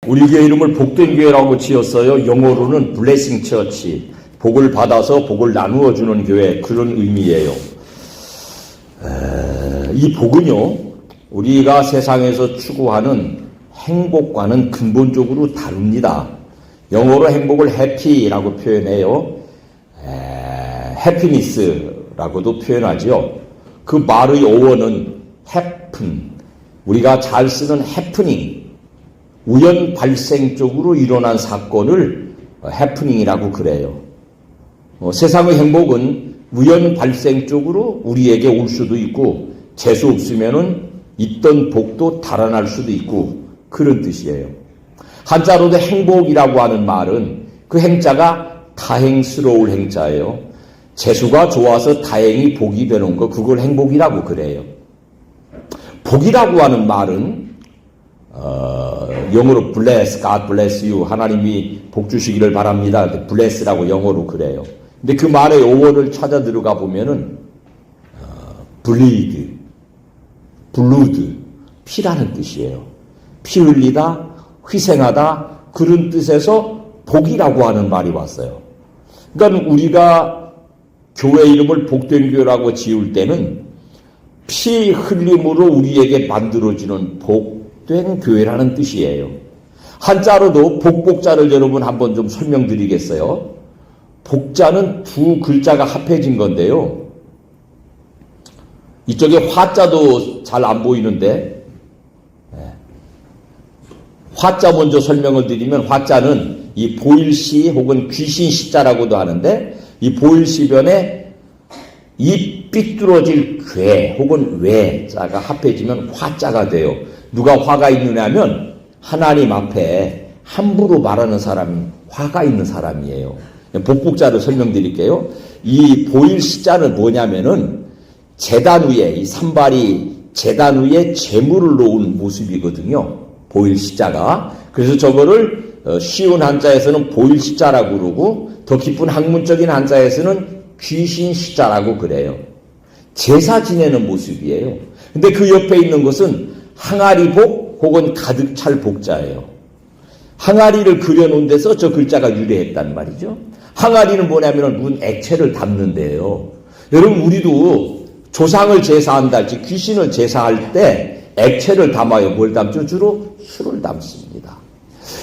우리 교회 이름을 복된 교회라고 지었어요. 영어로는 블레싱 처치, 복을 받아서 복을 나누어 주는 교회, 그런 의미예요. 이 복은요, 우리가 세상에서 추구하는 행복과는 근본적으로 다릅니다. 영어로 행복을 해피라고 표현해요. 해피니스라고도 표현하죠. 그 말의 어원은 happen, 우리가 잘 쓰는 해프닝, 우연 발생적으로 일어난 사건을 해프닝이라고 그래요. 세상의 행복은 우연 발생적으로 우리에게 올 수도 있고, 재수 없으면은 있던 복도 달아날 수도 있고, 그런 뜻이에요. 한자로도 행복이라고 하는 말은 그 행자가 다행스러울 행자예요. 재수가 좋아서 다행히 복이 되는 거, 그걸 행복이라고 그래요. 복이라고 하는 말은 영어로 bless, God bless you, 하나님이 복 주시기를 바랍니다. bless라고 영어로 그래요. 근데 그 말의 어원을 찾아 들어가 보면은 bleed, blood, 피라는 뜻이에요. 피 흘리다, 희생하다, 그런 뜻에서 복이라고 하는 말이 왔어요. 그러니까 우리가 교회 이름을 복된 교회라고 지을 때는 피 흘림으로 우리에게 만들어지는 복된 교회라는 뜻이에요. 한자로도 복복자를 여러분 한번 좀 설명드리겠어요. 복자는 두 글자가 합해진 건데요. 이쪽에 화자도 잘 안 보이는데, 화자 먼저 설명을 드리면, 화자는 이 보일시 혹은 귀신시자라고도 하는데, 이 보일시변에 이 삐뚤어질 괴 혹은 외자가 합해지면 화자가 돼요. 누가 화가 있느냐 하면 하나님 앞에 함부로 말하는 사람이 화가 있는 사람이에요. 복복자를 설명드릴게요. 이 보일시자는 뭐냐면은 제단 위에, 이 산발이 제단 위에 재물을 놓은 모습이거든요. 보일시자가. 그래서 저거를 쉬운 한자에서는 보일시자라고 그러고, 더 깊은 학문적인 한자에서는 귀신시자라고 그래요. 제사 지내는 모습이에요. 근데 그 옆에 있는 것은 항아리복 혹은 가득 찰 복자예요. 항아리를 그려놓은 데서 저 글자가 유래했단 말이죠. 항아리는 뭐냐면 문 액체를 담는데요. 여러분, 우리도 조상을 제사한다 할지 귀신을 제사할 때 액체를 담아요. 뭘 담죠? 주로 술을 담습니다.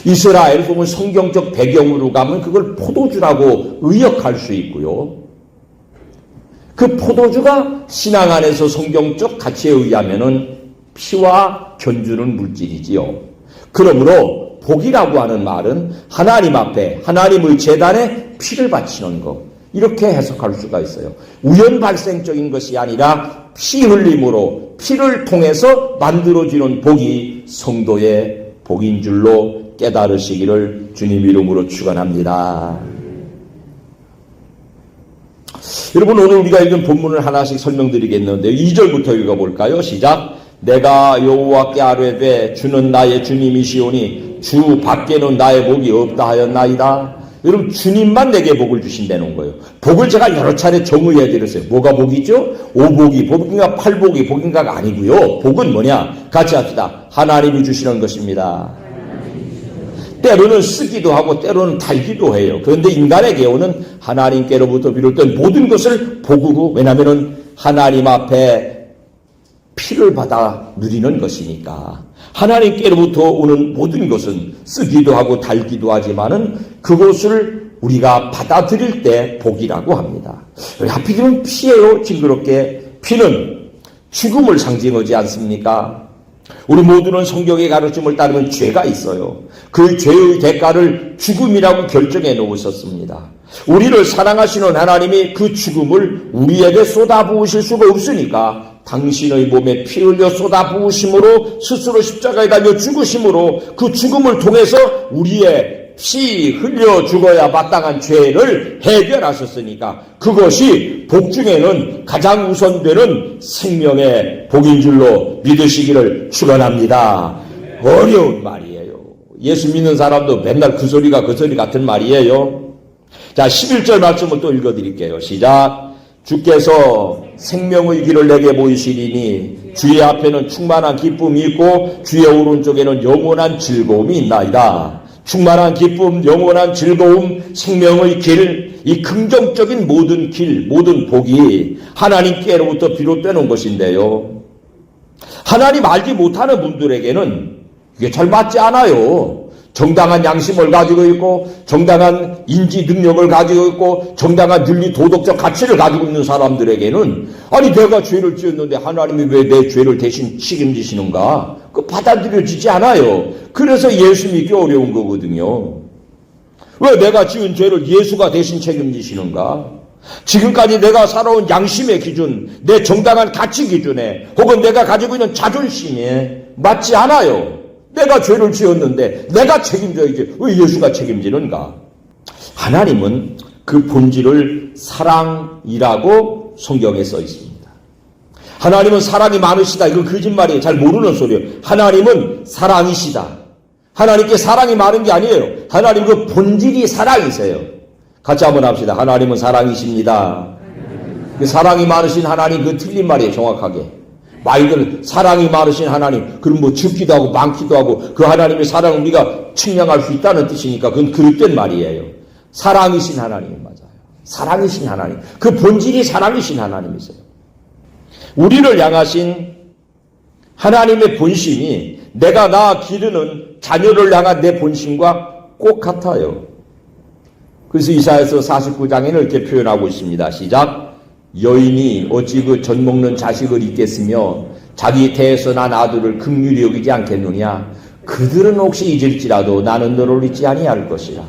이스라엘 혹은 성경적 배경으로 가면 그걸 포도주라고 의역할 수 있고요. 그 포도주가 신앙 안에서 성경적 가치에 의하면은 피와 견주는 물질이지요. 그러므로 복이라고 하는 말은 하나님 앞에, 하나님의 제단에 피를 바치는 것, 이렇게 해석할 수가 있어요. 우연 발생적인 것이 아니라 피 흘림으로, 피를 통해서 만들어지는 복이 성도의 복인 줄로 깨달으시기를 주님 이름으로 축원합니다. 여러분, 오늘 우리가 읽은 본문을 하나씩 설명드리겠는데요. 2절부터 읽어볼까요? 시작. 내가 여호와께 아뢰되 주는 나의 주님이시오니 주 밖에는 나의 복이 없다 하였나이다. 여러분, 주님만 내게 복을 주신다는 거예요. 복을 제가 여러 차례 정의해 드렸어요. 뭐가 복이죠? 오복이 복인가 팔복이 복인가가 아니고요. 복은 뭐냐? 같이 합시다. 하나님이 주시는 것입니다. 때로는 쓰기도 하고 때로는 달기도 해요. 그런데 인간에게 오는 하나님께로부터 비롯된 모든 것을 복으로, 왜냐하면 하나님 앞에 피를 받아 누리는 것이니까. 하나님께로부터 오는 모든 것은 쓰기도 하고 달기도 하지만은 그것을 우리가 받아들일 때 복이라고 합니다. 하필이면 피예요. 징그럽게. 피는 죽음을 상징하지 않습니까? 우리 모두는 성경의 가르침을 따르면 죄가 있어요. 그 죄의 대가를 죽음이라고 결정해 놓으셨습니다. 우리를 사랑하시는 하나님이 그 죽음을 우리에게 쏟아부으실 수가 없으니까 당신의 몸에 피 흘려 쏟아부으심으로, 스스로 십자가에 달려 죽으심으로, 그 죽음을 통해서 우리의 피 흘려 죽어야 마땅한 죄를 해결하셨으니까 그것이 복 중에는 가장 우선되는 생명의 복인 줄로 믿으시기를 축원합니다. 어려운 말이에요. 예수 믿는 사람도 맨날 그 소리 같은 말이에요. 자, 11절 말씀을 또 읽어드릴게요. 시작. 주께서 생명의 길을 내게 보이시리니 주의 앞에는 충만한 기쁨이 있고 주의 오른쪽에는 영원한 즐거움이 있나이다. 충만한 기쁨, 영원한 즐거움, 생명의 길, 이 긍정적인 모든 길, 모든 복이 하나님께로부터 비롯되는 것인데요. 하나님 알지 못하는 분들에게는 이게 잘 맞지 않아요. 정당한 양심을 가지고 있고 정당한 인지 능력을 가지고 있고 정당한 윤리 도덕적 가치를 가지고 있는 사람들에게는 아니 내가 죄를 지었는데 하나님이 왜 내 죄를 대신 책임지시는가? 그 받아들여지지 않아요. 그래서 예수 믿기 어려운 거거든요. 왜 내가 지은 죄를 예수가 대신 책임지시는가? 지금까지 내가 살아온 양심의 기준, 내 정당한 가치 기준에 혹은 내가 가지고 있는 자존심에 맞지 않아요. 내가 죄를 지었는데 내가 책임져야지 왜 예수가 책임지는가? 하나님은 그 본질을 사랑이라고 성경에 써 있습니다. 하나님은 사랑이 많으시다. 이건 거짓말이에요. 잘 모르는 소리예요. 하나님은 사랑이시다. 하나님께 사랑이 많은 게 아니에요. 하나님 그 본질이 사랑이세요. 같이 한번 합시다. 하나님은 사랑이십니다. 그 사랑이 많으신 하나님 그 틀린 말이에요. 정확하게. 말들 사랑이 많으신 하나님, 그럼 뭐 적기도 하고 많기도 하고 그 하나님의 사랑을 우리가 측량할 수 있다는 뜻이니까 그건 그릇된 말이에요. 사랑이신 하나님 맞아요. 사랑이신 하나님. 그 본질이 사랑이신 하나님이세요. 우리를 향하신 하나님의 본심이 내가 낳아 기르는 자녀를 향한 내 본심과 꼭 같아요. 그래서 이사야서 49장에는 이렇게 표현하고 있습니다. 시작. 여인이 어찌 그 젖 먹는 자식을 잊겠으며 자기 태에서 난 아들을 긍휼히 여기지 않겠느냐. 그들은 혹시 잊을지라도 나는 너를 잊지 아니할 것이라.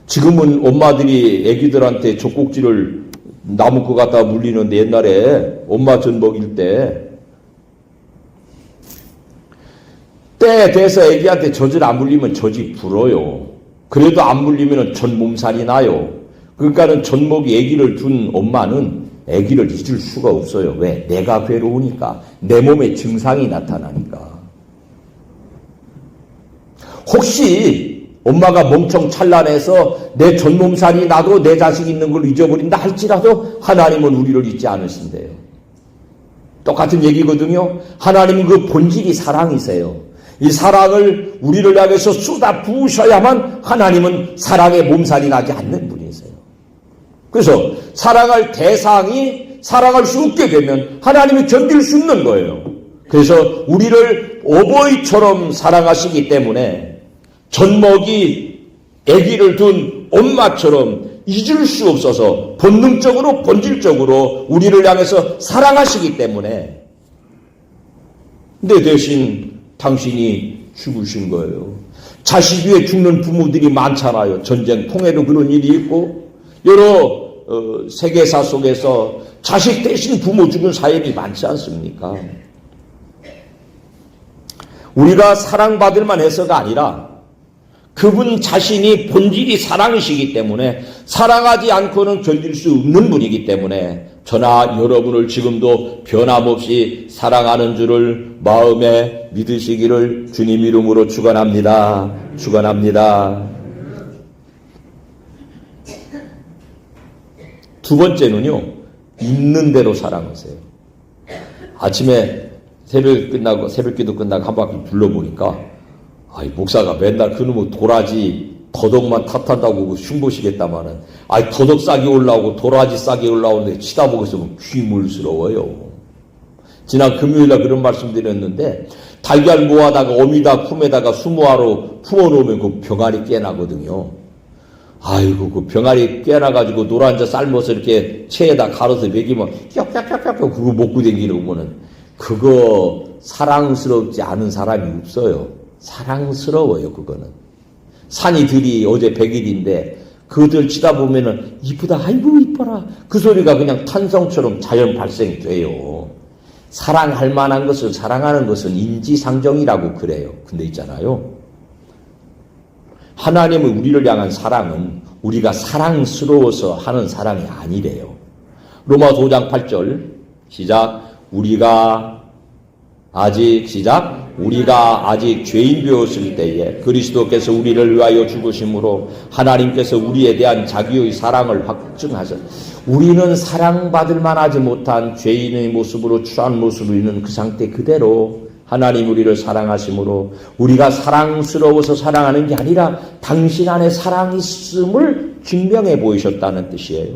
지금은 엄마들이 애기들한테 젖꼭지를 나무코 갖다 물리는데 옛날에 엄마 젖 먹일 때 돼서 애기한테 젖을 안 물리면 젖이 불어요. 그래도 안 물리면 젖 몸살이 나요. 그러니까는 젖먹이 애기를 둔 엄마는 애기를 잊을 수가 없어요. 왜? 내가 괴로우니까. 내 몸에 증상이 나타나니까. 혹시 엄마가 멍청 찬란해서 내 젖몸살이 나도 내 자식 있는 걸 잊어버린다 할지라도 하나님은 우리를 잊지 않으신대요. 똑같은 얘기거든요. 하나님은 그 본질이 사랑이세요. 이 사랑을 우리를 향해서 쏟아 부으셔야만 하나님은 사랑에 몸살이 나지 않는 분이세요. 그래서 사랑할 대상이 사랑할 수 없게 되면 하나님이 견딜 수 없는 거예요. 그래서 우리를 어버이처럼 사랑하시기 때문에 젖먹이 아기를 둔 엄마처럼 잊을 수 없어서 본능적으로 본질적으로 우리를 향해서 사랑하시기 때문에 내 대신 당신이 죽으신 거예요. 자식 위에 죽는 부모들이 많잖아요. 전쟁 통해도 그런 일이 있고 여러 세계사 속에서 자식 대신 부모 죽은 사연이 많지 않습니까? 우리가 사랑받을 만해서가 아니라 그분 자신이 본질이 사랑이시기 때문에 사랑하지 않고는 견딜 수 없는 분이기 때문에 저나 여러분을 지금도 변함없이 사랑하는 줄을 마음에 믿으시기를 주님 이름으로 축원합니다. 축원합니다. 두 번째는요, 있는 대로 사랑하세요. 아침에 새벽기도 끝나고 한 바퀴 둘러보니까, 목사가 맨날 그놈의 도라지 더덕만 탓한다고 흉보시겠다마는, 더덕 싹이 올라오고 도라지 싹이 올라오는데 치다보고 있으면 귀물스러워요. 지난 금요일날 그런 말씀 드렸는데, 달걀 모아다가 어미다 품에다가 수모하러 품어놓으면 그 병아리 깨나거든요. 그 병아리 깨나가지고 노란자 삶아서 이렇게 체에다 갈아서 먹이면 쫙쫙쫙쫙 그거 먹고 다니는 거는 그거 사랑스럽지 않은 사람이 없어요. 사랑스러워요, 그거는. 산이들이 어제 100일인데 그들 치다 보면은 이쁘다, 아이고 이뻐라. 그 소리가 그냥 탄성처럼 자연 발생이 돼요. 사랑할 만한 것을 사랑하는 것은 인지상정이라고 그래요. 근데 있잖아요. 하나님의 우리를 향한 사랑은 우리가 사랑스러워서 하는 사랑이 아니래요. 로마서 5장 8절 시작. 우리가 아직 시작. 우리가 아직 죄인 되었을 때에 그리스도께서 우리를 위하여 죽으심으로 하나님께서 우리에 대한 자기의 사랑을 확증하셨. 우리는 사랑받을 만하지 못한 죄인의 모습으로 추한 모습으로 있는 그 상태 그대로 하나님 우리를 사랑하심으로 우리가 사랑스러워서 사랑하는 게 아니라 당신 안에 사랑이 있음을 증명해 보이셨다는 뜻이에요.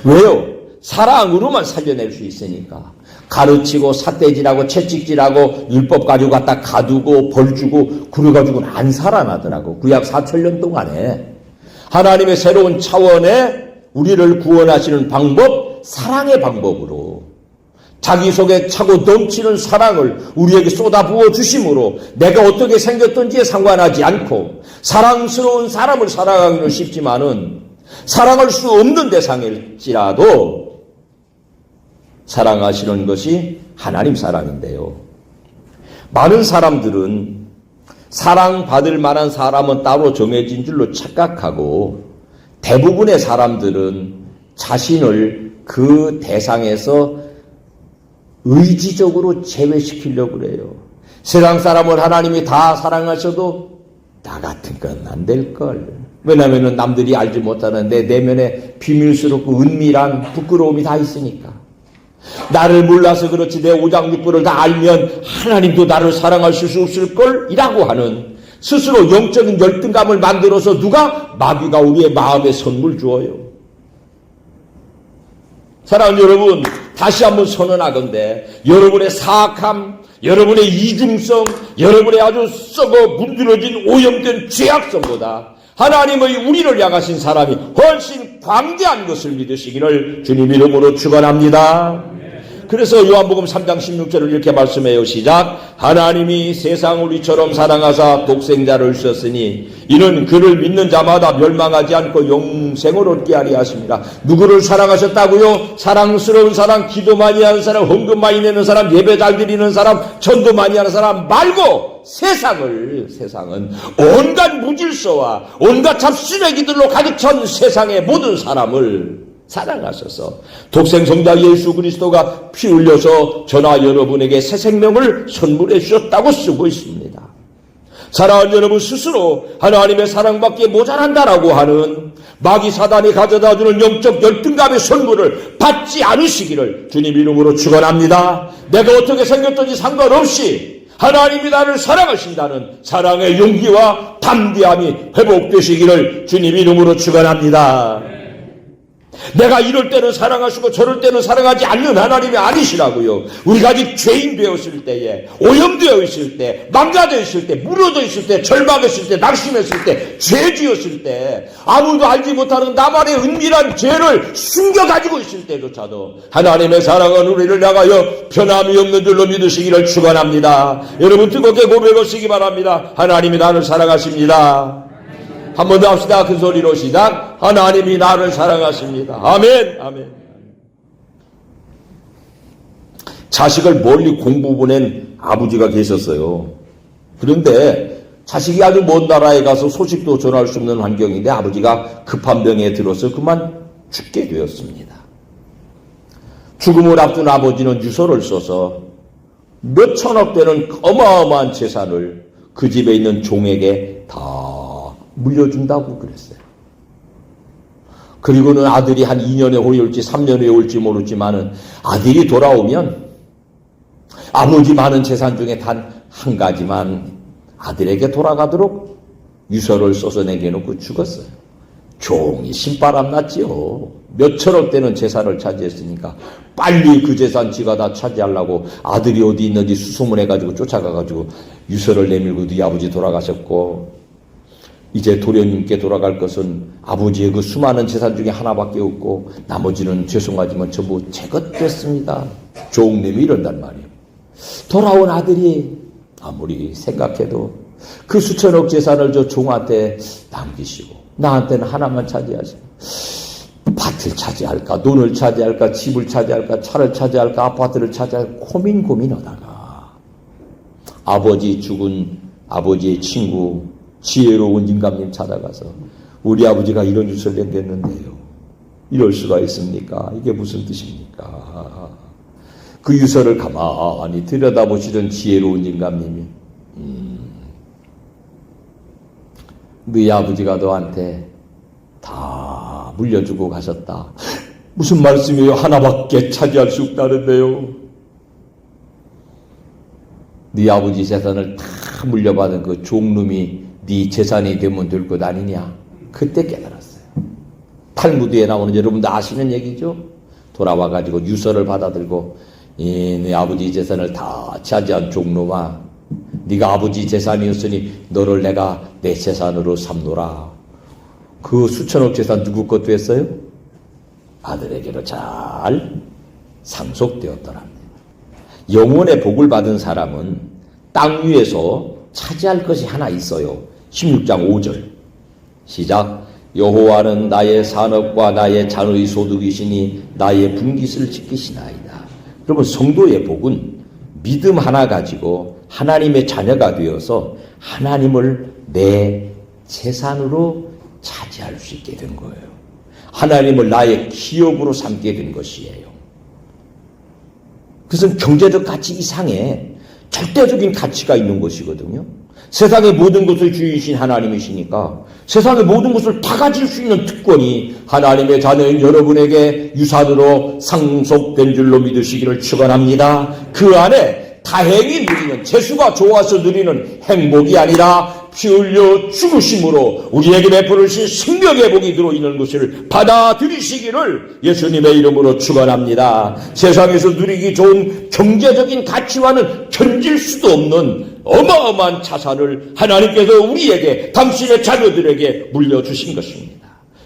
왜요? 사랑으로만 살려낼 수 있으니까. 가르치고 삿대질하고 채찍질하고 율법 가지고 갖다 가두고 벌주고 그래가지고는 안 살아나더라고. 구약 4,000년 동안에. 하나님의 새로운 차원에 우리를 구원하시는 방법, 사랑의 방법으로 자기 속에 차고 넘치는 사랑을 우리에게 쏟아부어 주심으로 내가 어떻게 생겼든지에 상관하지 않고 사랑스러운 사람을 사랑하기는 쉽지만은 사랑할 수 없는 대상일지라도 사랑하시는 것이 하나님 사랑인데요. 많은 사람들은 사랑받을 만한 사람은 따로 정해진 줄로 착각하고 대부분의 사람들은 자신을 그 대상에서 의지적으로 제외시키려고 그래요. 세상 사람을 하나님이 다 사랑하셔도 나 같은 건 안 될걸. 왜냐하면 남들이 알지 못하는 내 내면에 비밀스럽고 은밀한 부끄러움이 다 있으니까. 나를 몰라서 그렇지 내 오장육부를 다 알면 하나님도 나를 사랑하실 수 없을걸? 이라고 하는 스스로 영적인 열등감을 만들어서 누가? 마귀가 우리의 마음에 선물 주어요. 사랑하는 여러분, 다시 한번 선언하건대 여러분의 사악함, 여러분의 이중성, 여러분의 아주 썩어 문드러진 오염된 죄악성보다 하나님의 우리를 향하신 사람이 훨씬 광대한 것을 믿으시기를 주님 이름으로 축원합니다. 그래서 요한복음 3장 16절을 이렇게 말씀해요. 시작. 하나님이 세상을 이처럼 사랑하사 독생자를 주셨으니 이는 그를 믿는 자마다 멸망하지 않고 영생을 얻게 하려 하십니다. 누구를 사랑하셨다고요? 사랑스러운 사람, 기도 많이 하는 사람, 헌금 많이 내는 사람, 예배 잘 드리는 사람, 전도 많이 하는 사람 말고 세상은 온갖 무질서와 온갖 잡쓰레기들로 가득 찬 세상의 모든 사람을 사랑하셔서 독생성자 예수 그리스도가 피 흘려서 저나 여러분에게 새 생명을 선물해 주셨다고 쓰고 있습니다. 사랑하는 여러분, 스스로 하나님의 사랑밖에 모자란다라고 하는 마귀 사단이 가져다주는 영적 열등감의 선물을 받지 않으시기를 주님 이름으로 축원합니다. 내가 어떻게 생겼든지 상관없이 하나님이 나를 사랑하신다는 사랑의 용기와 담대함이 회복되시기를 주님 이름으로 축원합니다. 내가 이럴 때는 사랑하시고 저럴 때는 사랑하지 않는 하나님이 아니시라고요. 우리가 아직 죄인 되었을 때에, 오염되어 있을 때, 망가져 있을 때, 무너져 있을 때, 절망했을 때, 낙심했을 때, 죄 지었을 때, 아무도 알지 못하는 나만의 은밀한 죄를 숨겨가지고 있을 때조차도 하나님의 사랑은 우리를 향하여 변함이 없는 줄로 믿으시기를 축원합니다. 여러분 뜨겁게 고백하시기 바랍니다. 하나님이 나를 사랑하십니다. 한 번 더 합시다. 큰 소리로 시작. 하나님이 나를 사랑하십니다. 아멘. 아멘. 자식을 멀리 공부 보낸 아버지가 계셨어요. 그런데 자식이 아주 먼 나라에 가서 소식도 전할 수 없는 환경인데 아버지가 급한 병에 들어서 그만 죽게 되었습니다. 죽음을 앞둔 아버지는 유서를 써서 몇 천억 되는 어마어마한 재산을 그 집에 있는 종에게 다 물려준다고 그랬어요. 그리고는 아들이 한 2년에 후에 올지 3년에 올지 모르지만은 아들이 돌아오면 아버지 많은 재산 중에 단 한 가지만 아들에게 돌아가도록 유서를 써서 내겨놓고 죽었어요. 종이 신바람 났지요. 몇 천억 되는 재산을 차지했으니까 빨리 그 재산 지가 다 차지하려고 아들이 어디 있는지 수소문해가지고 쫓아가가지고 유서를 내밀고 네 아버지 돌아가셨고 이제 도련님께 돌아갈 것은 아버지의 그 수많은 재산 중에 하나밖에 없고 나머지는 죄송하지만 전부 제 것 됐습니다. 종님이 이런단 말이에요. 돌아온 아들이 아무리 생각해도 그 수천억 재산을 저 종한테 남기시고 나한테는 하나만 차지하시고 밭을 차지할까 돈을 차지할까 집을 차지할까 차를 차지할까 아파트를 차지할까 고민하다가 아버지 죽은 아버지의 친구 지혜로운 임감님 찾아가서 우리 아버지가 이런 유서를 남겼는데요. 이럴 수가 있습니까? 이게 무슨 뜻입니까? 그 유서를 가만히 들여다보시던 지혜로운 인감님이 너희 아버지가 너한테 다 물려주고 가셨다. 무슨 말씀이에요? 하나밖에 차지할 수 없다는데요. 네 아버지 재산을 다 물려받은 그 종놈이 네 재산이 되면 될 것 아니냐. 그때 깨달았어요. 탈무드에 나오는 여러분도 아시는 얘기죠. 돌아와가지고 유서를 받아들고 네 아버지 재산을 다 차지한 종놈아, 네가 아버지 재산이었으니 너를 내가 내 재산으로 삼노라. 그 수천억 재산 누구 것도 했어요? 아들에게로 잘 상속되었더랍니다. 영원의 복을 받은 사람은 땅 위에서 차지할 것이 하나 있어요. 16장 5절 시작. 여호와는 나의 산업과 나의 잔의 소득이시니 나의 분깃을 지키시나이다. 여러분, 성도의 복은 믿음 하나 가지고 하나님의 자녀가 되어서 하나님을 내 재산으로 차지할 수 있게 된 거예요. 하나님을 나의 기업으로 삼게 된 것이에요. 그것은 경제적 가치 이상의 절대적인 가치가 있는 것이거든요. 세상의 모든 것을 주인이신 하나님이시니까 세상의 모든 것을 다 가질 수 있는 특권이 하나님의 자녀인 여러분에게 유산으로 상속된 줄로 믿으시기를 축원합니다. 그 안에 다행히 누리는, 재수가 좋아서 누리는 행복이 아니라 피 흘려 죽으심으로 우리에게 베풀으신 생명의 복이 들어있는 것을 받아들이시기를 예수님의 이름으로 축원합니다. 세상에서 누리기 좋은 경제적인 가치와는 견질 수도 없는 어마어마한 자산을 하나님께서 우리에게, 당신의 자녀들에게 물려주신 것입니다.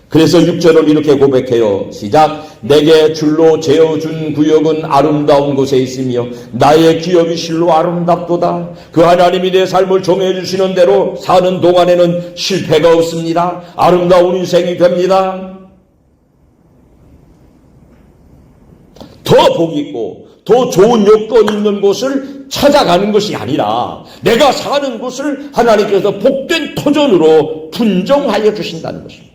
그래서 6절을 이렇게 고백해요. 시작. 내게 줄로 재어준 구역은 아름다운 곳에 있으며 나의 기업이 실로 아름답도다. 그 하나님이 내 삶을 정해주시는 대로 사는 동안에는 실패가 없습니다. 아름다운 인생이 됩니다. 더 복 있고 더 좋은 여건 있는 곳을 찾아가는 것이 아니라 내가 사는 곳을 하나님께서 복된 터전으로 분정하여 주신다는 것입니다.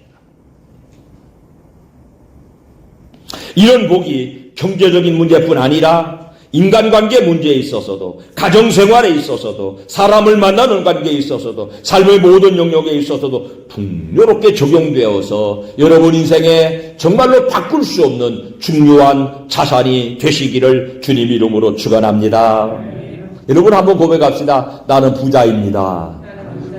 이런 복이 경제적인 문제뿐 아니라 인간관계 문제에 있어서도, 가정생활에 있어서도, 사람을 만나는 관계에 있어서도, 삶의 모든 영역에 있어서도 풍요롭게 적용되어서 여러분 인생에 정말로 바꿀 수 없는 중요한 자산이 되시기를 주님 이름으로 축원합니다. 여러분 한번 고백합시다. 나는 부자입니다.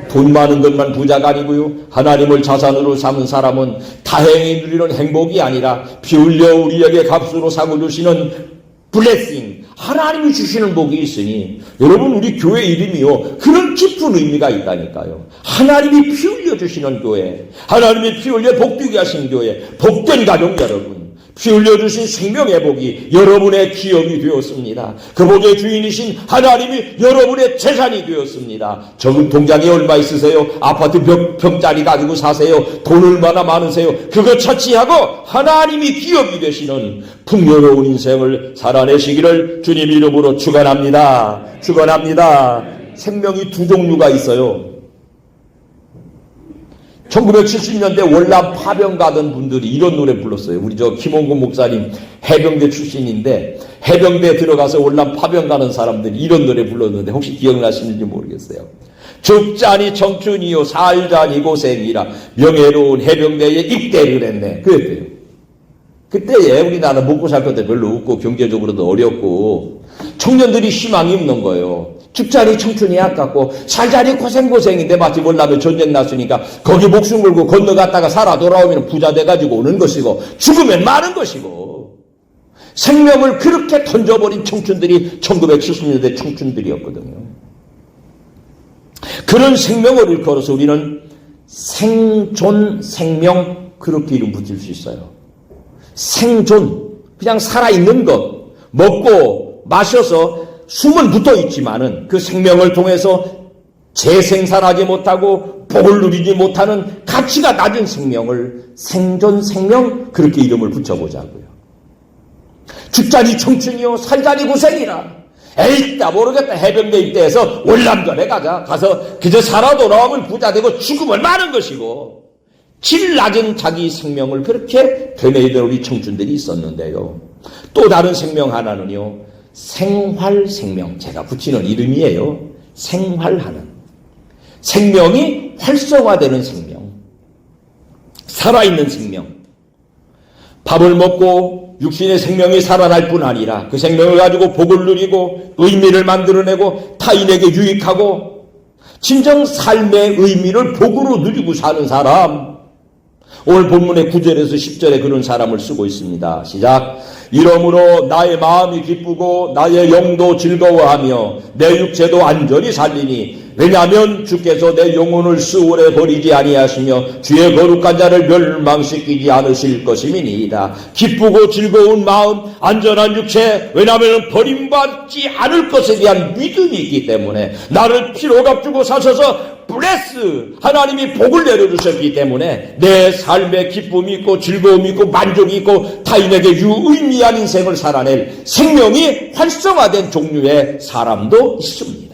돈 많은 것만 부자가 아니고요. 하나님을 자산으로 삼은 사람은 다행히 누리는 행복이 아니라 피 흘려 우리에게 값으로 사고 주시는 블레싱, 하나님이 주시는 복이 있으니 여러분 우리 교회 이름이요. 그런 깊은 의미가 있다니까요. 하나님이 피 흘려 주시는 교회, 하나님이 피 흘려 복되게 하신 교회, 복된 가족 여러분. 피 흘려주신 생명의 복이 여러분의 기업이 되었습니다. 그 복의 주인이신 하나님이 여러분의 재산이 되었습니다. 적은 통장에 얼마 있으세요? 아파트 몇 평짜리 가지고 사세요? 돈 얼마나 많으세요? 그거 차치하고 하나님이 기업이 되시는 풍요로운 인생을 살아내시기를 주님 이름으로 축원합니다. 축원합니다. 생명이 두 종류가 있어요. 1970년대 월남 파병 가던 분들이 이런 노래 불렀어요. 우리 김홍곤 목사님 해병대 출신인데 해병대 들어가서 월남 파병 가는 사람들이 이런 노래 불렀는데 혹시 기억나시는지 모르겠어요. 죽자니 청춘이요 살자니 고생이라 명예로운 해병대에 입대를 했네. 그랬대요. 그때에 우리나라 먹고 살 것도 별로 없고 경제적으로도 어렵고 청년들이 희망이 없는 거예요. 죽자니 청춘이 아깝고 살자니 고생인데 마치 월남에 전쟁 났으니까 거기 목숨 걸고 건너갔다가 살아 돌아오면 부자 돼가지고 오는 것이고 죽으면 마는 것이고 생명을 그렇게 던져버린 청춘들이 1970년대 청춘들이었거든요. 그런 생명을 일컬어서 우리는 생존, 생명 그렇게 이름 붙일 수 있어요. 생존, 그냥 살아있는 것, 먹고 마셔서 숨은 붙어 있지만은 그 생명을 통해서 재생산하지 못하고 복을 누리지 못하는 가치가 낮은 생명을 생존, 생명 그렇게 이름을 붙여보자고요. 죽자니 청춘이요 살자니 고생이라. 에이따 모르겠다. 해병대 입대해서 월남전에 가서 그저 살아 돌아오면 부자 되고 죽으면 많은 것이고 질 낮은 자기 생명을 그렇게 되뇌이던 우리 청춘들이 있었는데요. 또 다른 생명 하나는요. 생활 생명, 제가 붙이는 이름이에요. 생활하는, 생명이 활성화되는 생명, 살아있는 생명. 밥을 먹고 육신의 생명이 살아날 뿐 아니라 그 생명을 가지고 복을 누리고 의미를 만들어내고 타인에게 유익하고 진정 삶의 의미를 복으로 누리고 사는 사람. 오늘 본문의 9절에서 10절에 그런 사람을 쓰고 있습니다. 시작. 이러므로 나의 마음이 기쁘고 나의 영도 즐거워하며 내 육체도 안전히 살리니 왜냐하면 주께서 내 영혼을 수월에 버리지 아니하시며 주의 거룩한 자를 멸망시키지 않으실 것임이니이다. 기쁘고 즐거운 마음, 안전한 육체, 왜냐하면 버림받지 않을 것에 대한 믿음이 있기 때문에 나를 피로 값주고 사셔서 블레스, 하나님이 복을 내려주셨기 때문에 내 삶에 기쁨이 있고 즐거움이 있고 만족이 있고 타인에게 유의미한 인생을 살아낼 생명이 활성화된 종류의 사람도 있습니다.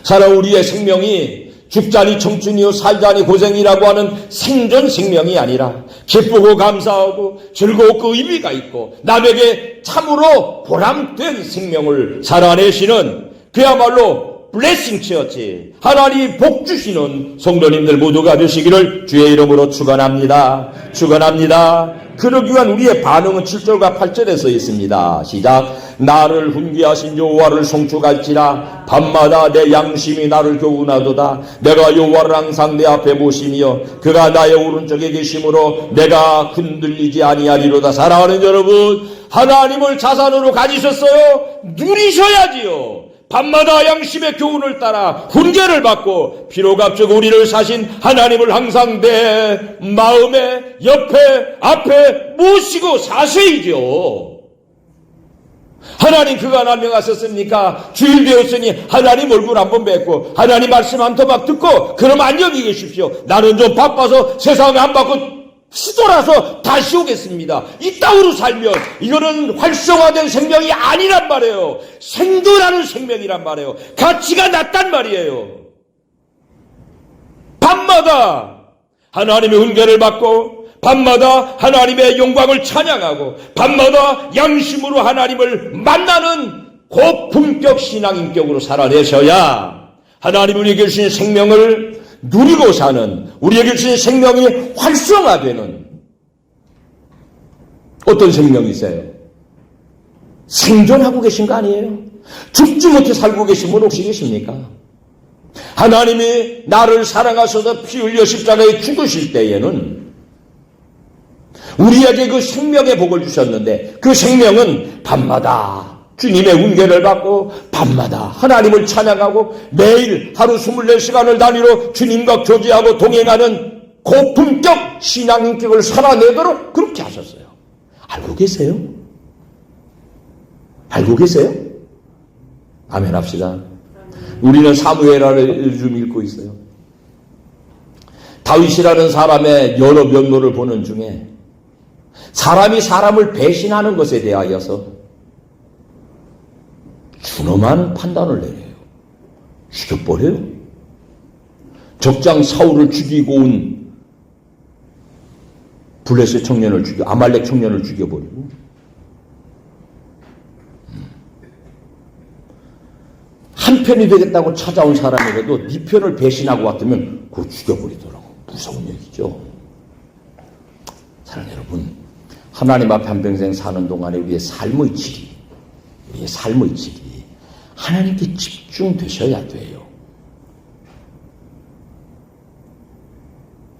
사람 우리의 생명이 죽자니 청춘이요 살자니 고생이라고 하는 생존 생명이 아니라 기쁘고 감사하고 즐겁고 의미가 있고 남에게 참으로 보람된 생명을 살아내시는 그야말로 블레싱 처치, 하나님 복 주시는 성도님들 모두가 되시기를 주의 이름으로 축원합니다. 축원합니다. 그러기 위한 우리의 반응은 7절과 8절에 있습니다. 시작. 나를 훈계하신 여호와를 송축할지라 밤마다 내 양심이 나를 교훈하도다. 내가 여호와를 항상 내 앞에 모시며 그가 나의 오른쪽에 계심으로 내가 흔들리지 아니하리로다. 사랑하는 여러분, 하나님을 자산으로 가지셨어요? 누리셔야지요. 밤마다 양심의 교훈을 따라 훈계를 받고 피로 값주고 우리를 사신 하나님을 항상 내 마음에 옆에 앞에 모시고 사셔야죠. 하나님 그가 날 명하셨습니까? 주일 되었으니 하나님 얼굴 한번 뵙고 하나님 말씀 한 토막 듣고 그럼 안녕히 계십시오. 나는 좀 바빠서 세상에 안 받고 시돌아서 다시 오겠습니다. 이 땅으로 살면 이거는 활성화된 생명이 아니란 말이에요. 생존하는 생명이란 말이에요. 가치가 낮단 말이에요. 밤마다 하나님의 훈계를 받고 밤마다 하나님의 영광을 찬양하고 밤마다 양심으로 하나님을 만나는 고품격 신앙인격으로 살아내셔야 하나님 우리에게 주신 생명을 누리고 사는, 우리에게 주신 생명이 활성화되는 어떤 생명이세요? 생존하고 계신 거 아니에요? 죽지 못해 살고 계신 분 혹시 계십니까? 하나님이 나를 사랑하셔서 피 흘려 십자가에 죽으실 때에는 우리에게 그 생명의 복을 주셨는데 그 생명은 밤마다 주님의 훈계를 받고 밤마다 하나님을 찬양하고 매일 하루 24시간을 단위로 주님과 교제하고 동행하는 고품격 신앙인격을 살아내도록 그렇게 하셨어요. 알고 계세요? 알고 계세요? 아멘 합시다. 우리는 사무엘하를 좀 읽고 있어요. 다윗이라는 사람의 여러 면모를 보는 중에 사람이 사람을 배신하는 것에 대하여서 준엄한 판단을 내려요. 죽여버려요. 적장 사울을 죽이고 온 블레셋 청년을 아말렉 청년을 죽여버리고 한편이 되겠다고 찾아온 사람에게도 네 편을 배신하고 왔다면 그걸 죽여버리더라고. 무서운 얘기죠. 사랑하는 여러분, 하나님 앞에 한평생 사는 동안에 우리의 삶의 질이 하나님께 집중되셔야 돼요.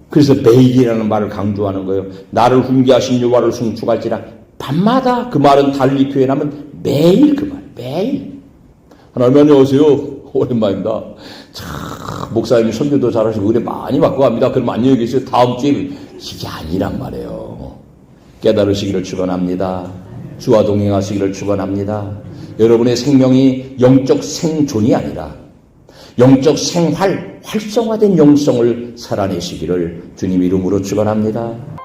그래서 매일이라는 말을 강조하는 거예요. 나를 훈계하신 여호와를 송축할지라. 밤마다 그 말은 달리 표현하면 매일 그 말, 매일. 하나님 안녕하세요. 오랜만입니다. 참 목사님이 선교도 잘하시고 은혜 많이 받고 갑니다. 그럼 안녕히 계세요. 다음 주에 이게 아니란 말이에요. 깨달으시기를 축원합니다. 주와 동행하시기를 축원합니다. 여러분의 생명이 영적 생존이 아니라 영적 생활, 활성화된 영성을 살아내시기를 주님 이름으로 축원합니다.